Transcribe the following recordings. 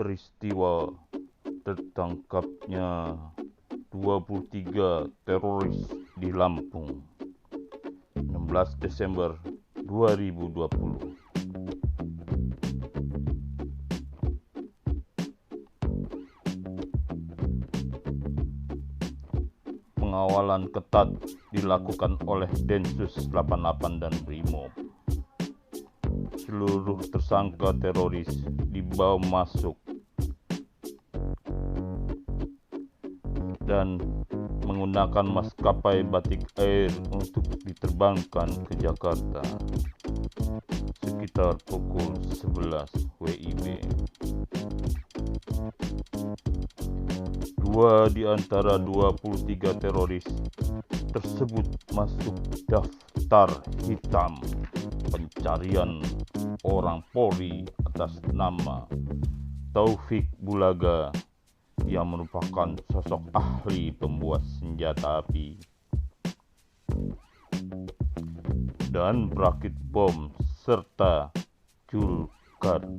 peristiwa tertangkapnya 23 teroris di Lampung 16 Desember 2020. Pengawalan ketat dilakukan oleh Densus 88 dan Brimob. Seluruh tersangka teroris dibawa masuk dan menggunakan maskapai Batik Air untuk diterbangkan ke Jakarta sekitar pukul 11 WIB. Dua di antara 23 teroris tersebut masuk daftar hitam pencarian orang Polri atas nama Taufik Bulaga yang merupakan sosok ahli pembuat senjata api dan perakit bom serta Zulkarnain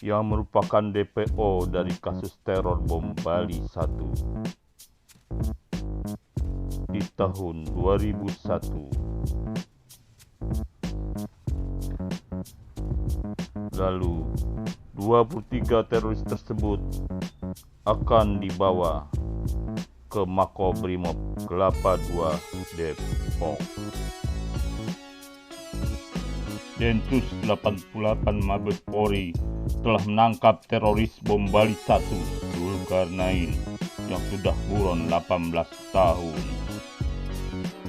yang merupakan DPO dari kasus teror bom Bali 1 di tahun 2001. Lalu 23 teroris tersebut akan dibawa ke Makobrimob Kelapa II Depok. Densus 88 Mabes Polri telah menangkap teroris bom Bali 1 Zulkarnain yang sudah buron 18 tahun.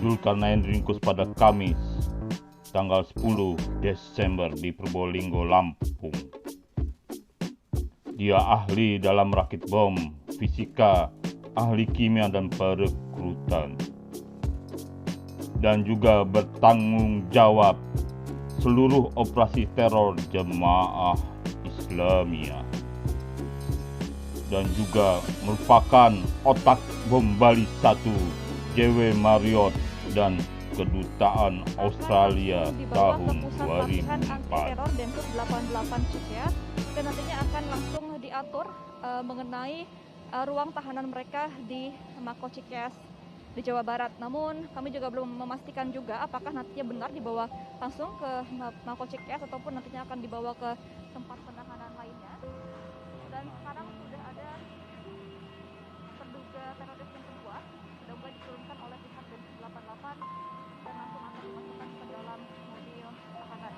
Zulkarnain diringkus pada Kamis tanggal 10 Desember di Probolinggo, Lampung. Dia ahli dalam rakit bom, fisika, ahli kimia dan perekrutan, dan juga bertanggung jawab seluruh operasi teror Jemaah Islamiyah, dan juga merupakan otak bom Bali 1 JW Marriott dan Kedutaan Australia tahun 2004. Anti-teror Densus 88 Cikeas, dan nantinya akan langsung diatur mengenai ruang tahanan mereka di Mako Cikeas di Jawa Barat. Namun kami juga belum memastikan juga apakah nantinya benar dibawa langsung ke Mako Cikeas ataupun nantinya akan dibawa ke tempat penahanan lainnya. Dan sekarang sudah ada terduga teroris yang kedua sudah mulai diturunkan oleh pihak Densus 88 dan langsung akan dimasukkan ke dalam mobil tahanan.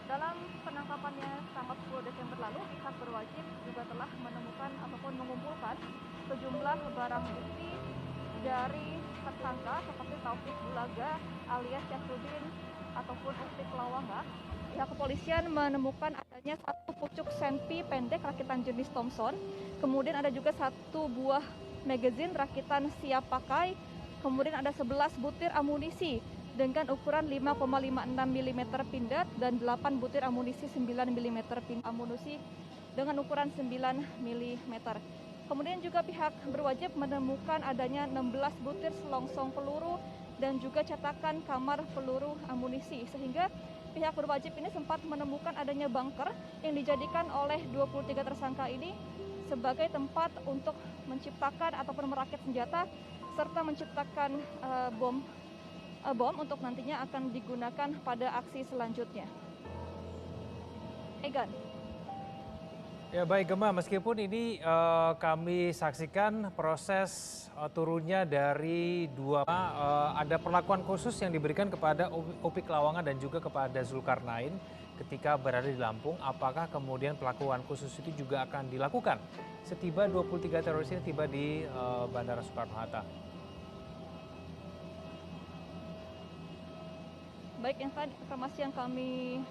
Dalam penangkapannya tanggal 10 Desember lalu, pihak berwajib juga telah menemukan ataupun mengumpulkan sejumlah barang bukti dari tersangka seperti Taufik Bulaga alias Syafruddin ataupun Upik Lawanga. Pihak kepolisian menemukan adanya satu pucuk senpi pendek rakitan jenis Thompson, kemudian ada juga satu buah magazine rakitan siap pakai, kemudian ada 11 butir amunisi dengan ukuran 5,56 mm pindad dan 8 butir amunisi 9 mm amunisi dengan ukuran 9 mm. Kemudian juga pihak berwajib menemukan adanya 16 butir selongsong peluru dan juga cetakan kamar peluru amunisi, sehingga pihak berwajib ini sempat menemukan adanya bunker yang dijadikan oleh 23 tersangka ini sebagai tempat untuk menciptakan ataupun merakit senjata serta menciptakan bom untuk nantinya akan digunakan pada aksi selanjutnya. Egan. Ya baik Gemma, meskipun ini kami saksikan proses turunnya dari dua, ada perlakuan khusus yang diberikan kepada Upik Lawanga dan juga kepada Zulkarnain ketika berada di Lampung. Apakah kemudian perlakuan khusus itu juga akan dilakukan setiba 23 teroris ini tiba di Bandara Soekarno-Hatta? Baik, informasi yang kami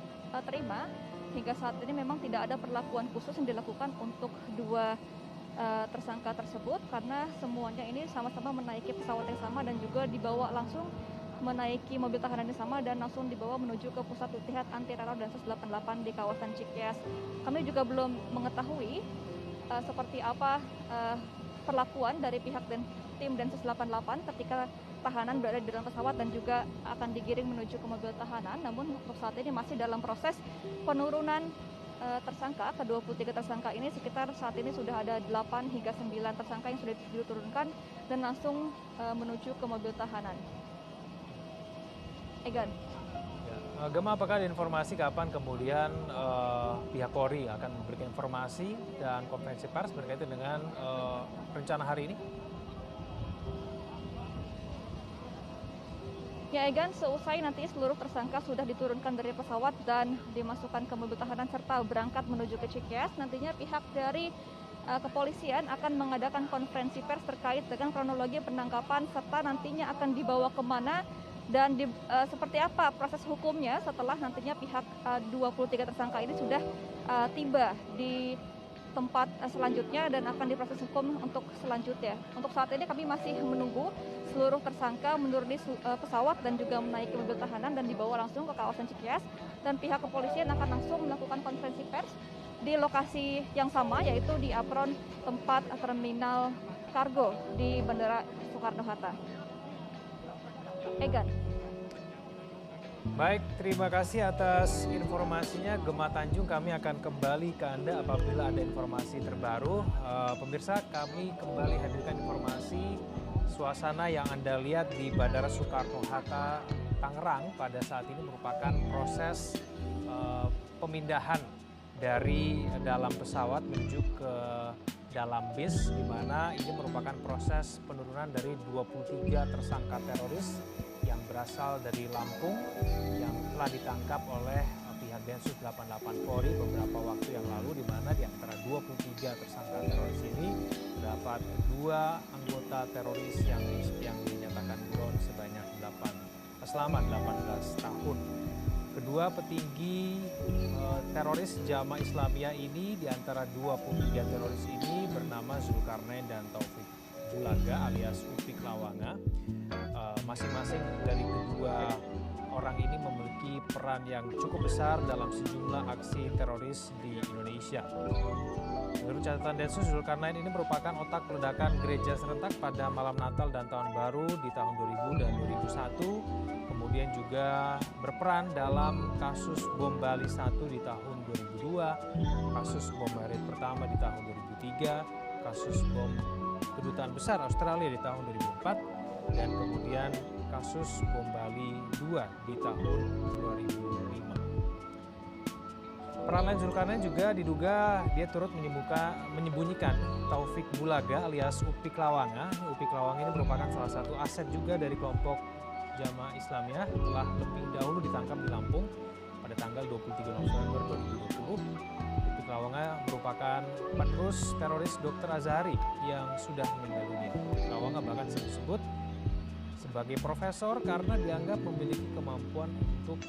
terima hingga saat ini memang tidak ada perlakuan khusus yang dilakukan untuk dua tersangka tersebut karena semuanya ini sama-sama menaiki pesawat yang sama dan juga dibawa langsung menaiki mobil tahanan yang sama dan langsung dibawa menuju ke pusat latihan anti teror Densus 88 di kawasan Cikeas. Kami juga belum mengetahui seperti apa perlakuan dari pihak tim Densus 88 ketika tahanan berada di dalam pesawat dan juga akan digiring menuju ke mobil tahanan. Namun untuk saat ini masih dalam proses penurunan tersangka, ke 23 tersangka ini sekitar saat ini sudah ada 8 hingga 9 tersangka yang sudah diturunkan dan langsung menuju ke mobil tahanan. Egan. Gema, apakah ada informasi kapan kemudian pihak Polri akan memberikan informasi dan konferensi pers berkaitan dengan rencana hari ini? Ya Egan, seusai nanti seluruh tersangka sudah diturunkan dari pesawat dan dimasukkan ke mobil tahanan serta berangkat menuju ke Cikeas, nantinya pihak dari kepolisian akan mengadakan konferensi pers terkait dengan kronologi penangkapan serta nantinya akan dibawa kemana dan seperti apa proses hukumnya setelah nantinya pihak 23 tersangka ini sudah tiba di tempat selanjutnya dan akan diproses hukum untuk selanjutnya. Untuk saat ini kami masih menunggu seluruh tersangka menuruni pesawat dan juga menaiki mobil tahanan dan dibawa langsung ke kawasan Cikeas, dan pihak kepolisian akan langsung melakukan konferensi pers di lokasi yang sama, yaitu di apron tempat terminal kargo di Bandara Soekarno-Hatta. Egan. Baik, terima kasih atas informasinya Gema Tanjung. Kami akan kembali ke Anda apabila ada informasi terbaru. Pemirsa, kami kembali hadirkan informasi suasana yang Anda lihat di Bandara Soekarno-Hatta, Tangerang pada saat ini merupakan proses pemindahan dari dalam pesawat menuju ke dalam bis, di mana ini merupakan proses penurunan dari 23 tersangka teroris yang berasal dari Lampung yang telah ditangkap oleh pihak Densus 88 Polri beberapa waktu yang lalu, di mana di antara 23 tersangka teroris ini terdapat 2 anggota teroris yang dinyatakan buron selama 18 tahun. Kedua petinggi teroris Jamaah Islamiyah ini, di antara 23 teroris ini bernama Zulkarnain dan Taufik Bulaga alias Upik Lawanga. Masing-masing dari kedua orang ini memiliki peran yang cukup besar dalam sejumlah aksi teroris di Indonesia. Menurut catatan Densus, Zulkarnain ini merupakan otak ledakan gereja serentak pada malam Natal dan Tahun Baru di tahun 2000 dan 2001. Kemudian juga berperan dalam kasus bom Bali 1 di tahun 2002, kasus bom Maret pertama di tahun 2003, kasus bom Kedutaan Besar Australia di tahun 2004, dan kemudian kasus bom Bali 2 di tahun 2005. Peran lain Zulkarnain juga diduga dia turut menyembunyikan Taufik Bulaga alias Upik Lawanga. Upik Lawanga ini merupakan salah satu aset juga dari kelompok Jamaah Islamiyah, telah lebih dahulu ditangkap di Lampung pada tanggal 23 November 2020. Upik Lawanga merupakan penerus teroris Dr. Azhari yang sudah meninggal dunia. Upik Lawanga bahkan disebut sebagai profesor karena dianggap memiliki kemampuan untuk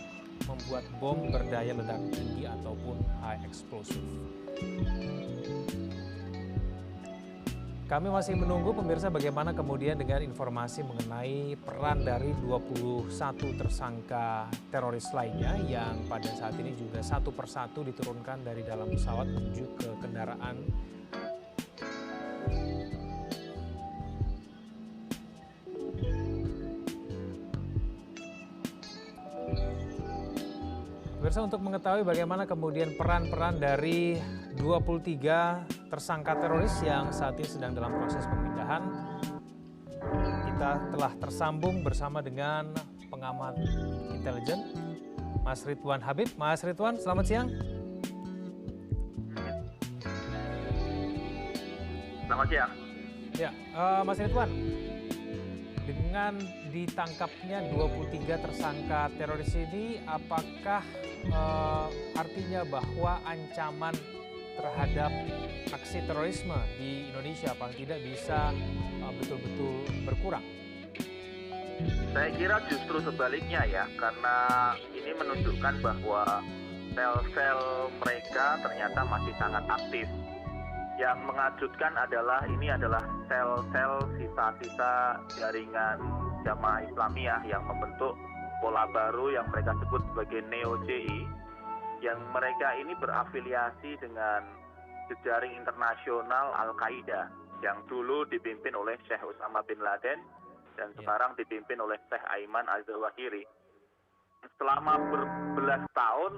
membuat bom berdaya ledak tinggi ataupun high explosive. Kami masih menunggu pemirsa bagaimana kemudian dengan informasi mengenai peran dari 21 tersangka teroris lainnya yang pada saat ini juga satu persatu diturunkan dari dalam pesawat menuju ke kendaraan. Pemirsa, untuk mengetahui bagaimana kemudian peran-peran dari 23 tersangka teroris yang saat ini sedang dalam proses pemindahan, kita telah tersambung bersama dengan pengamat intelijen Mas Ridwan Habib. Mas Ridwan, selamat siang. Selamat siang. Ya, Mas Ridwan, dengan ditangkapnya 23 tersangka teroris ini, apakah artinya bahwa ancaman terhadap aksi terorisme di Indonesia paling tidak bisa betul-betul berkurang? Saya kira justru sebaliknya ya, karena ini menunjukkan bahwa sel-sel mereka ternyata masih sangat aktif. Yang mengejutkan adalah ini adalah sel-sel sisa-sisa jaringan Jamaah Islamiyah yang membentuk pola baru yang mereka sebut sebagai Neo-JI, yang mereka ini berafiliasi dengan jejaring internasional Al-Qaeda yang dulu dipimpin oleh Syekh Osama bin Laden dan sekarang dipimpin oleh Syekh Aiman al-Zawahiri. selama berbelas tahun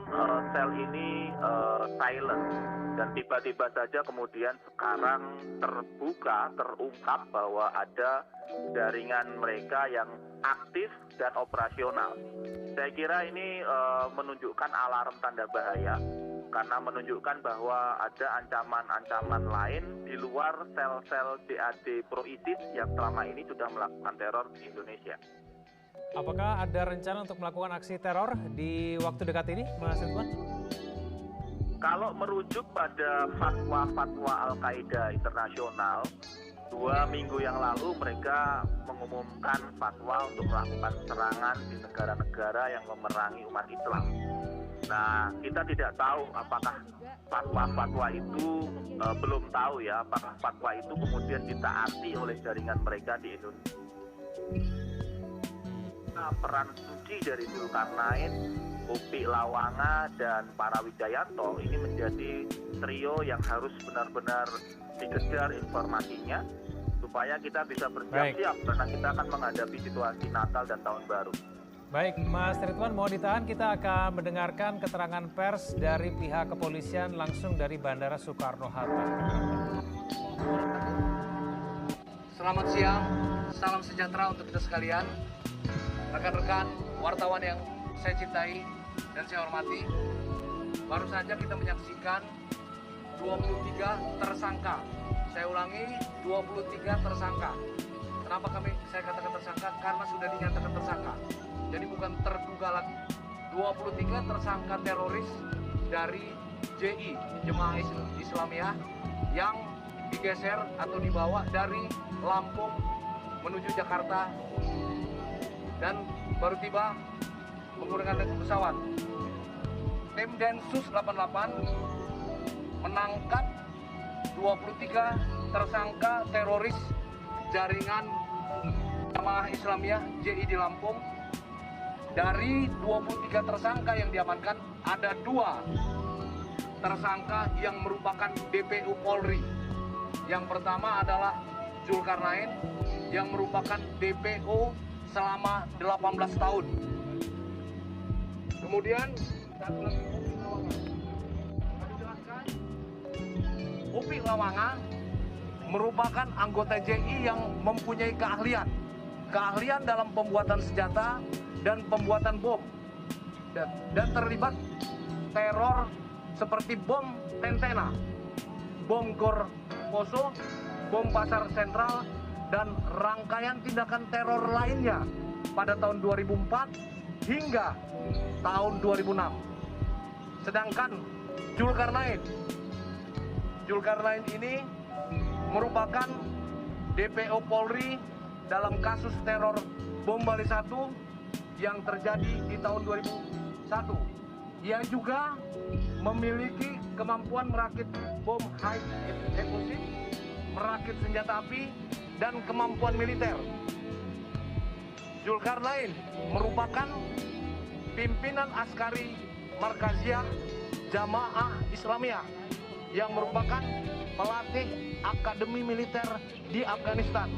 sel ini silent, dan tiba-tiba saja kemudian sekarang terungkap bahwa ada jaringan mereka yang aktif dan operasional. Saya kira ini menunjukkan alarm tanda bahaya, karena menunjukkan bahwa ada ancaman-ancaman lain di luar sel-sel DAD pro ISIS yang selama ini sudah melakukan teror di Indonesia. Apakah ada rencana untuk melakukan aksi teror di waktu dekat ini, Mas Ridwan? Kalau merujuk pada fatwa-fatwa Al-Qaeda internasional, 2 minggu yang lalu mereka mengumumkan fatwa untuk melakukan serangan di negara-negara yang memerangi umat Islam. Nah, kita tidak tahu apakah fatwa-fatwa itu, belum tahu ya, apakah fatwa itu kemudian ditaati oleh jaringan mereka di Indonesia. Peran suci dari Zulkarnain, Upik Lawanga, dan para Wijayanto ini menjadi trio yang harus benar-benar dikejar informasinya supaya kita bisa bersiap-siap karena kita akan menghadapi situasi Natal dan Tahun Baru. Baik, Mas Ridwan, mohon ditahan, kita akan mendengarkan keterangan pers dari pihak kepolisian langsung dari Bandara Soekarno-Hatta. Selamat siang, salam sejahtera untuk kita sekalian. Rekan-rekan wartawan yang saya cintai dan saya hormati, baru saja kita menyaksikan 23 tersangka. Saya ulangi, 23 tersangka. Kenapa saya katakan tersangka? Karena sudah dinyatakan tersangka. Jadi bukan terduga lagi. 23 tersangka teroris dari JI, Jemaah Islamiyah, yang digeser atau dibawa dari Lampung menuju Jakarta dan baru tiba menggunakan pesawat. Tim Densus 88 menangkap 23 tersangka teroris jaringan Jemaah Islamiyah JI di Lampung. Dari 23 tersangka yang diamankan, ada 2 tersangka yang merupakan DPO Polri. Yang pertama adalah Zulkarnain yang merupakan DPO selama 18 tahun. Kemudian satu lagi Upik Lawanga merupakan anggota JI yang mempunyai keahlian dalam pembuatan senjata dan pembuatan bom dan terlibat teror seperti bom Tentena, bom Gor Poso, bom Pasar Sentral, dan rangkaian tindakan teror lainnya pada tahun 2004 hingga tahun 2006. Sedangkan Zulkarnain ini merupakan DPO Polri dalam kasus teror bom Bali 1 yang terjadi di tahun 2001. Ia juga memiliki kemampuan merakit bom high explosive, merakit senjata api, dan kemampuan militer. Zulkarnain merupakan pimpinan askari Markaziyah Jamaah Islamiyah yang merupakan pelatih akademi militer di Afghanistan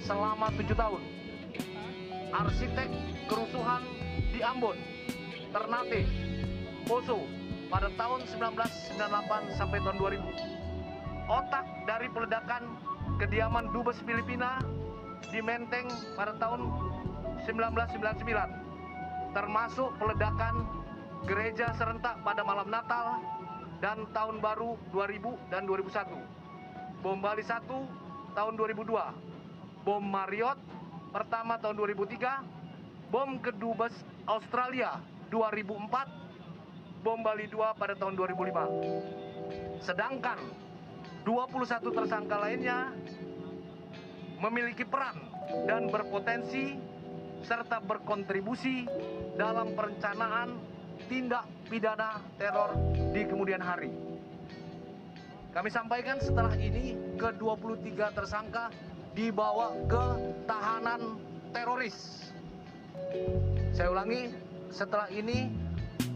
selama 7 tahun. Arsitek kerusuhan di Ambon, Ternate, Poso pada tahun 1998 sampai tahun 2000. Otak dari peledakan kediaman Dubes Filipina di Menteng pada tahun 1999, termasuk peledakan gereja serentak pada malam Natal dan Tahun Baru 2000 dan 2001. Bom Bali 1 tahun 2002, bom Marriott pertama tahun 2003, bom Kedubes Australia 2004, bom Bali 2 pada tahun 2005. Sedangkan 21 tersangka lainnya memiliki peran dan berpotensi serta berkontribusi dalam perencanaan tindak pidana teror di kemudian hari. Kami sampaikan setelah ini ke-23 tersangka dibawa ke tahanan teroris. Saya ulangi, setelah ini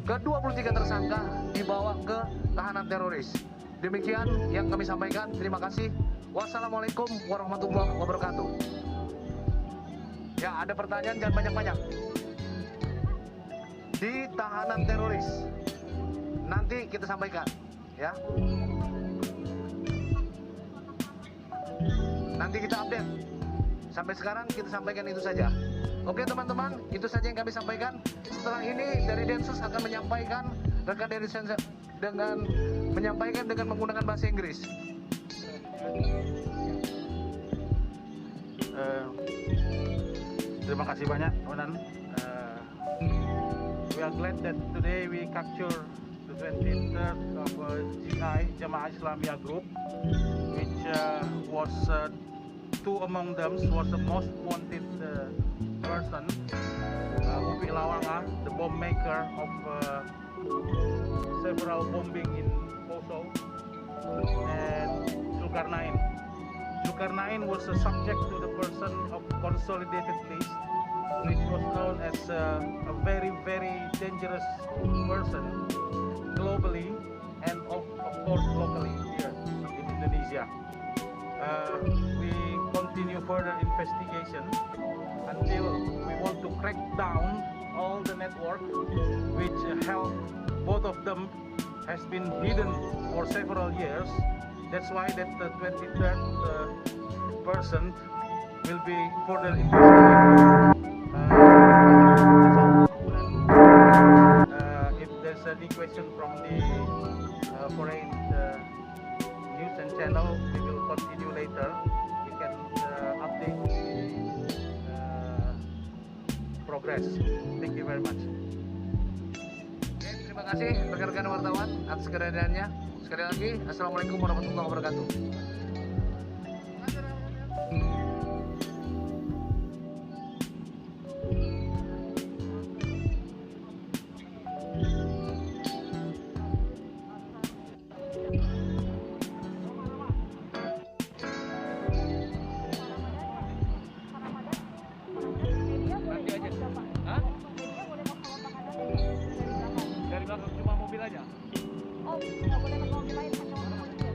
ke-23 tersangka dibawa ke tahanan teroris. Demikian yang kami sampaikan. Terima kasih. Wassalamualaikum warahmatullahi wabarakatuh. Ya, ada pertanyaan, jangan banyak-banyak. di tahanan teroris. Nanti kita sampaikan, ya. Nanti kita update. Sampai sekarang kita sampaikan itu saja. Oke teman-teman, itu saja yang kami sampaikan. Setelah ini dari Densus akan menyampaikan, rekan dari Densus dengan menyampaikan dengan menggunakan bahasa Inggris. Terima kasih banyak, Onan. We are glad that today we capture the 23rd of GI, Jamaah Islamiyah Group, which was two among them was the most wanted person, Upi Lawanga, the bomb maker of several bombing in Poso, and Zulkarnain. Zulkarnain was subject to the person of consolidated list, which was known as a very, very dangerous person globally and of course locally here in Indonesia. We continue further investigation until we want to crack down all the network which help both of them has been hidden for several years. That's why that the 23rd person will be further investigated. If there's any question from the foreign news and channel, we will continue later. We can update progress. Thank you very much. Oke, terima kasih rekan-rekan wartawan atas kehadirannya. Sekali lagi, Assalamualaikum warahmatullahi wabarakatuh. Dari belakang cuma mobil aja. Oh, nggak boleh ke mobil lain, hanya mobil polisi ya?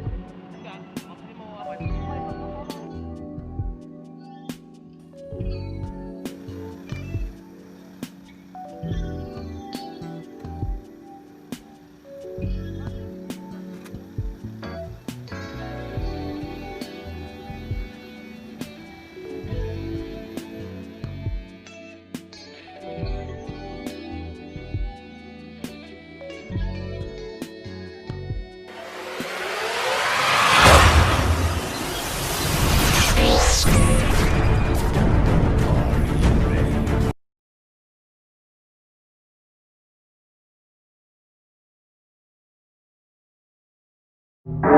Enggak, maksudnya mau apa sih? Mau ikut ke Solo. You